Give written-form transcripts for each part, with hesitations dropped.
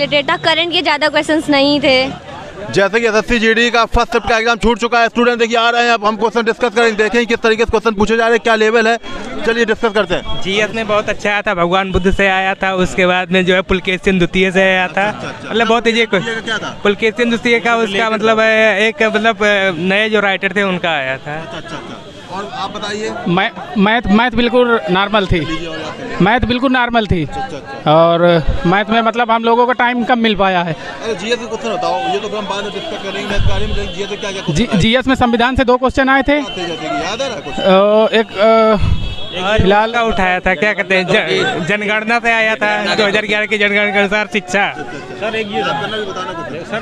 Related था, current के ज़्यादा क्वेश्चंस नहीं थे। जैसे कि एसएससी जीडी का फर्स्ट शिफ्ट का एग्जाम छूट चुका है, स्टूडेंट देखिए आ रहे हैं, अब हम क्वेश्चन डिस्कस करेंगे, देखें किस तरीके से क्वेश्चन पूछे जा रहे हैं, क्या लेवल है। चलिए डिस्कस करते हैं। जीएस में बहुत अच्छा आया था, भगवान बुद्ध से आया था, उसके बाद में जो है पुलकेशिन द्वितीय से आया था। मतलब बहुत ही पुलकेशिन द्वितीय का उसका मतलब एक मतलब नए जो राइटर थे उनका आया था। और आप बताइए। मैथ बिल्कुल नॉर्मल थी, मैथ बिल्कुल नॉर्मल थी। और मैथ में मतलब हम लोगों को टाइम कम मिल पाया है। अरे जीएस का क्वेश्चन बताओ, ये तो हम बाद में डिस्कस करेंगे, मैथ के बारे में। जीएस में क्या क्या जीएस में संविधान से 2 क्वेश्चन आए थे। याद है कुछ? एक फिलहाल का उठाया था, क्या कहते हैं, जनगणना से आया था, 2011 की जनगणना के अनुसार शिक्षा। सर एक ये सर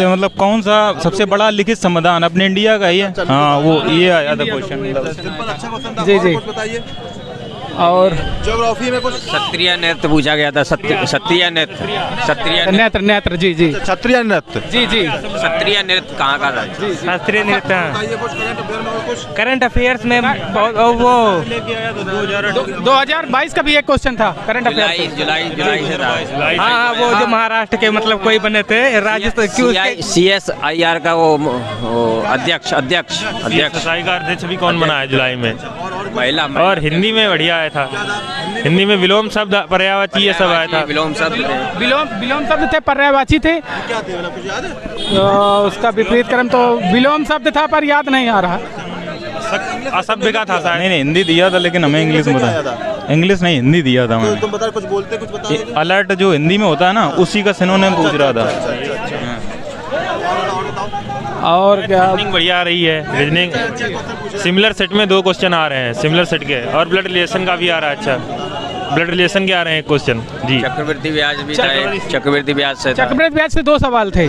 मतलब कौन सा सबसे बड़ा लिखित संविधान अपने इंडिया का ही है? हाँ वो ये आया था क्वेश्चन। जी जी। और ज्योग्राफी में कुछ क्षत्रिय नृत्य पूछा गया था। क्षत्रिय नेत्र जी जी। क्षत्रिय नृत्य जी जी। क्षत्रिय नृत्य कहाँ का था? शास्त्रीय नृत्य। करंट अफेयर्स में बहुत वो 2022 का भी एक क्वेश्चन था करंट अफेयर। जुलाई से था। हाँ वो जो महाराष्ट्र के मतलब कोई बने थे राजस्थान CSIR का वो अध्यक्ष का अध्यक्ष भी कौन बना है जुलाई में? महिला। और हिंदी में बढ़िया आया था, हिंदी में विलोम शब्द पर्यायवाची ये सब आया था। विलोम शब्द थे, पर्यायवाची थे। क्या थे कुछ याद है? उसका विपरीत क्रम तो विलोम शब्द था पर याद नहीं आ रहा। असभ्य का था शायद। नहीं हिंदी दिया था, लेकिन हमें इंग्लिश में बताया। इंग्लिश नहीं हिंदी दिया था हमें। तुम बता, कुछ बोलते कुछ बताओ। अलर्ट जो हिंदी में होता है ना, उसी का सिनोनिम पूछ रहा था। और क्या बढ़िया आ रही है रीजनिंग। सिमिलर सेट में 2 क्वेश्चन आ रहे हैं, सिमिलर सेट के, और ब्लड रिलेशन का भी आ रहा है। अच्छा, ब्लड रिलेशन के आ रहे हैं क्वेश्चन जी। चक्रवृद्धि ब्याज भी था, चक्रवृद्धि ब्याज से 2 सवाल थे।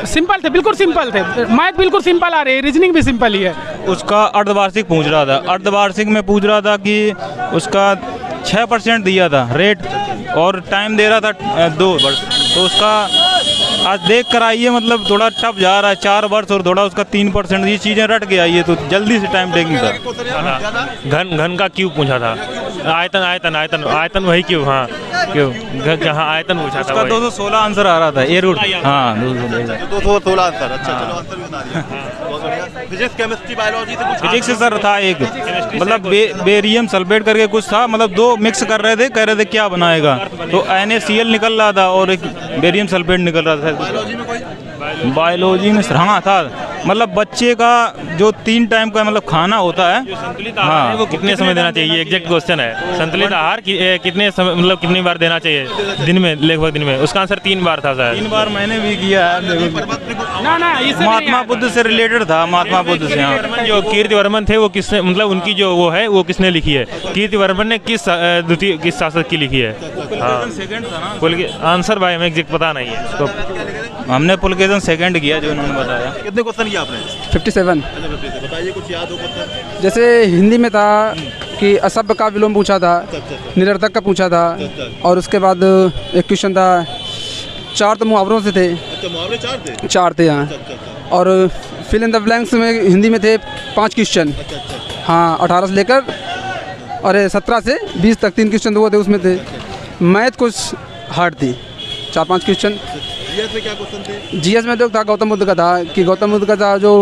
सिंपल थे, बिल्कुल सिंपल थे। मैथ बिल्कुल सिंपल आ रही है, रीजनिंग भी सिंपल ही है। उसका अर्धवार्षिक पूछ रहा था, अर्धवार्षिक में पूछ रहा था कि उसका 6% दिया था रेट, और टाइम दे रहा था 2 वर्ष। तो उसका आज देख कर आइए, मतलब थोड़ा टफ जा रहा है, 4 वर्ष और थोड़ा उसका 3%। ये चीज़ें रट के आइए तो जल्दी से टाइम टेकिंग था। घन का क्यों पूछा था? आयतन वही क्यों? हाँ क्यों हाँ आयतन पूछा था। 216 आंसर आ रहा था। ए रूट। हाँ 216 आंसर। अच्छा चलो आंसर भी बता दिया। बहुत बढ़िया। फिजिक्स केमिस्ट्री बायोलॉजी से कुछ? फिजिक्स से सर था एक, मतलब बेरियम सल्फेट करके कुछ था, मतलब 2 मिक्स कर रहे थे, कह रहे थे क्या बनाएगा, तो NaCl निकल रहा था और एक बेरियम सल्फेट निकल रहा था। बायोलॉजी में सर हाँ था, मतलब बच्चे का जो 3 टाइम का मतलब खाना होता है, संतुलित आहार है, वो कितने समय देना चाहिए? एग्जैक्ट क्वेश्चन है। संतुलित आहार कितने समय, मतलब कितनी बार देना चाहिए दिन में? लगभग दिन में। उसका आंसर 3 बार था शायद। 3 बार मैंने भी किया है। ना महात्मा बुद्ध से रिलेटेड था, महात्मा बुद्ध से। हाँ जो कीर्तिवर्मन थे वो किसने, मतलब उनकी जो वो है वो किसने लिखी है? कीर्तिवर्मन ने किस शासक की लिखी है? हाँ आंसर भाई हमें एग्जैक्ट पता नहीं है, तो हमने पुलकेशन सेकंड किया जो उन्होंने बताया। कितने क्वेश्चन किया आपने? 57। बताइए कुछ याद हो क्वेश्चन। जैसे हिंदी में था कि असभ्य का विलोम पूछा था, निरर्थक का पूछा था, और उसके बाद एक क्वेश्चन था, 4 तो मुहावरों से थे। अच्छा मुहावरे 4 थे? 4 थे हाँ। और फिल इन द ब्लैंक्स में हिंदी में थे 5 क्वेश्चन। हाँ 18 से लेकर और 17 से 20 तक 3 क्वेश्चन वो थे, उसमें थे। मैथ कुछ हार्ड थी, 4-5 क्वेश्चन। जीएस में क्या क्वेश्चन थे? जीएस में तो था गौतम बुद्ध का था, कि गौतम बुद्ध का था जो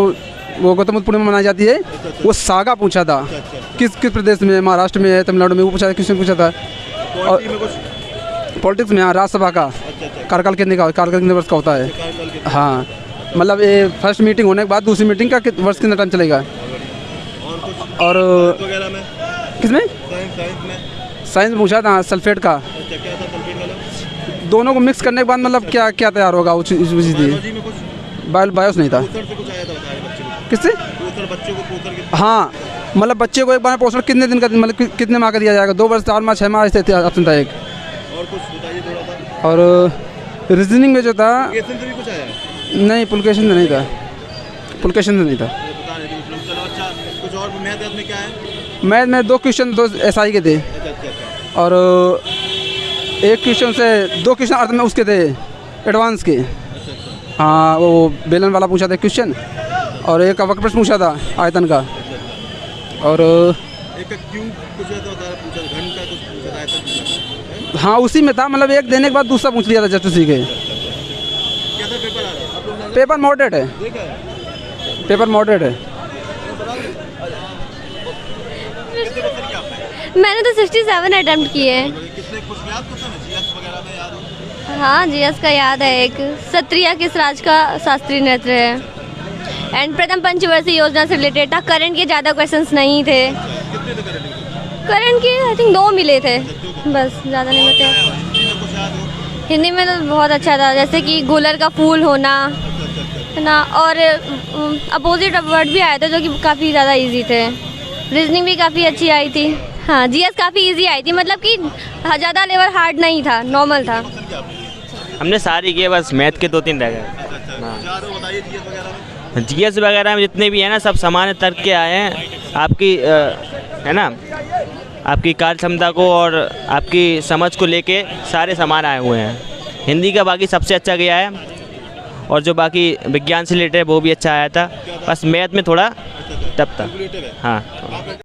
वो गौतम बुद्ध पूर्णिमा मनाई जाती है, वो सागा पूछा था। किस प्रदेश में? महाराष्ट्र में है, तमिलनाडु में, वो पूछा था, क्वेश्चन पूछा था। और पॉलिटिक्स में हाँ राज्यसभा का कार्यकाल कितने वर्ष का होता है? हाँ मतलब ये फर्स्ट मीटिंग होने के बाद दूसरी मीटिंग का वर्ष कितना टाइम चलेगा? और किसमें? साइंस पूछा था सल्फेट का। दोनों को मिक्स करने के बाद मतलब क्या क्या तैयार होगा? वो चीज़ थी। बायोस नहीं था। किससे? हाँ मतलब बच्चे को एक बार पोषण कितने दिन का, मतलब कितने माह का दिया जाएगा? 2 वर्ष, 4 माह, 6 माह ऐसे ऑप्शन था एक। और कुछ बताइए थोड़ा सा। और रीजनिंग में जो था कुछ आया? नहीं, पुलकेशन नहीं था, पुलकेशन नहीं था। कुछ और मैथ में क्या है? मैथ में 2 क्वेश्चन 2 SI के थे, और एक क्वेश्चन से 2 क्वेश्चन अर्थ में उसके थे एडवांस के। हाँ वो बेलन वाला पूछा था क्वेश्चन, और एक वक्र प्रश्न पूछा था आयतन का, और एक क्यूब पूछा था, घन का कुछ पूछा था, आयतन पूछा था। हाँ उसी में था, मतलब एक देने के बाद दूसरा पूछ लिया था जस्ट उसी के। कैसा पेपर आ रहा है आप लोग? पेपर मॉडरेट है, देखा है पेपर मॉडरेट है। कितने क्वेश्चन किया आपने? मैंने तो 67 अटेम्प्ट किए हैं। कितने कुछ याद क्वेश्चन है जीएस वगैरह में याद हो? हाँ जीएस का याद है एक, क्षत्रिय किस राज का शास्त्रीय नृत्य है, एंड प्रथम पंचवर्षीय योजना से रिलेटेड था। करंट के ज़्यादा क्वेश्चंस नहीं थे। कितने थे करंट के? करंट के आई थिंक 2 मिले थे, बस ज़्यादा नहीं मिलते। हिंदी में कुछ याद हो? हिंदी में तो बहुत अच्छा था, जैसे कि गुलर का फूल होना है ना, और अपोजिट वर्ड भी आए थे जो कि काफ़ी ज़्यादा इजी थे। रीजनिंग भी काफ़ी अच्छी आई थी। हाँ जीएस काफ़ी इजी आई थी, मतलब कि ज़्यादा लेवल हार्ड नहीं था, नॉर्मल था। हमने सारी किए, बस मैथ के 2-3 रह गए। याद हो बताइए जीएस वगैरह में? जीएस वगैरह में जितने भी हैं ना, सब सामान्य तर्क के आए हैं। आपकी है ना, आपकी कार्य क्षमता को और आपकी समझ को लेके सारे समान आए हुए हैं। हिंदी का बाकी सबसे अच्छा गया है, और जो बाकी विज्ञान से रिलेटेड वो भी अच्छा आया था। बस मैथ में थोड़ा टफ था। हाँ।